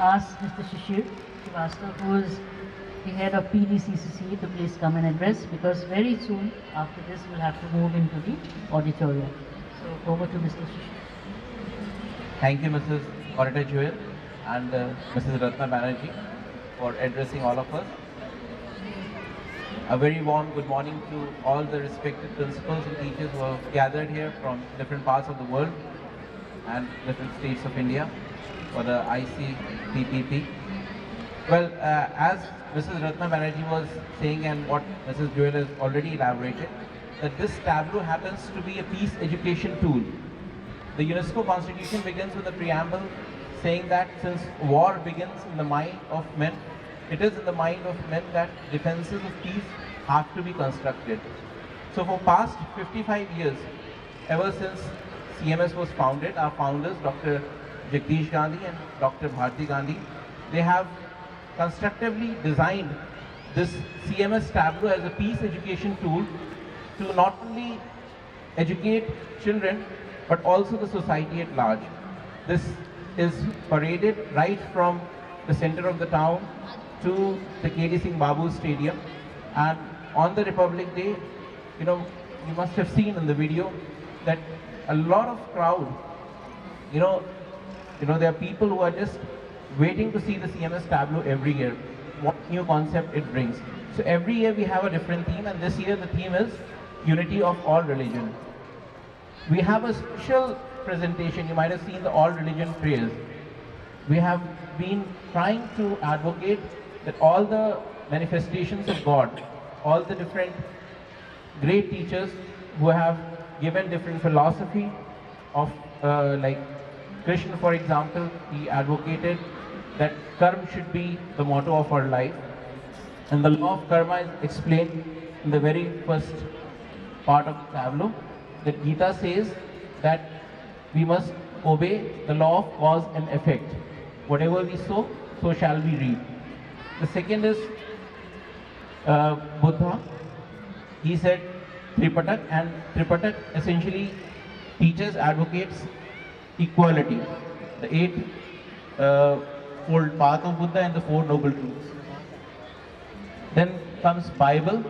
ask Mr. Shishir Srivastava, who is the head of PDCCC, to please come and address, because very soon after this we'll have to move into the auditorium. So over to Mr. Shishir. Thank you, Mrs. Coretta Jewel and Mrs. Ratna Banerjee for addressing all of us. A very warm good morning to all the respected principals and teachers who have gathered here from different parts of the world and different states of India for the ICPPP. Well, as Mrs. Ratna Banerjee was saying and what Mrs. Jewel has already elaborated, that this tableau happens to be a peace education tool. The UNESCO Constitution begins with a preamble saying that since war begins in the mind of men, it is in the mind of men that defenses of peace have to be constructed. So for past 55 years, ever since CMS was founded, our founders, Dr. Jagdish Gandhi and Dr. Bharti Gandhi, they have constructively designed this CMS tableau as a peace education tool to not only educate children but also the society at large. This is paraded right from the center of the town to the KD Singh Babu Stadium, and on the Republic Day, you must have seen in the video that a lot of crowd, there are people who are just waiting to see the CMS tableau every year, what new concept it brings. So every year we have a different theme, and this year the theme is Unity of All Religion. We have a special presentation. You might have seen the All Religion prayers. We have been trying to advocate that all the manifestations of God, all the different great teachers who have given different philosophy of like Krishna, for example, he advocated that karma should be the motto of our life, and the law of karma is explained in the very first part of the tableau. That Gita says that we must obey the law of cause and effect. Whatever we sow, so shall we reap. The second is Buddha. He said Tripatak, and Tripatak essentially teaches, advocates equality, the eightfold path of Buddha and the Four Noble Truths. Then comes Bible.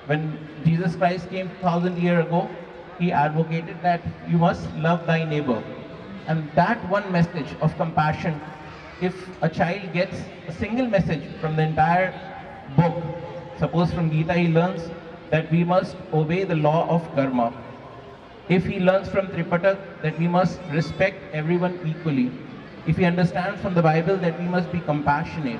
When Jesus Christ came 1,000 years ago, he advocated that you must love thy neighbor. And that one message of compassion, if a child gets a single message from the entire book, suppose from Gita he learns that we must obey the law of karma. If he learns from Tripatak that we must respect everyone equally. If he understands from the Bible that we must be compassionate.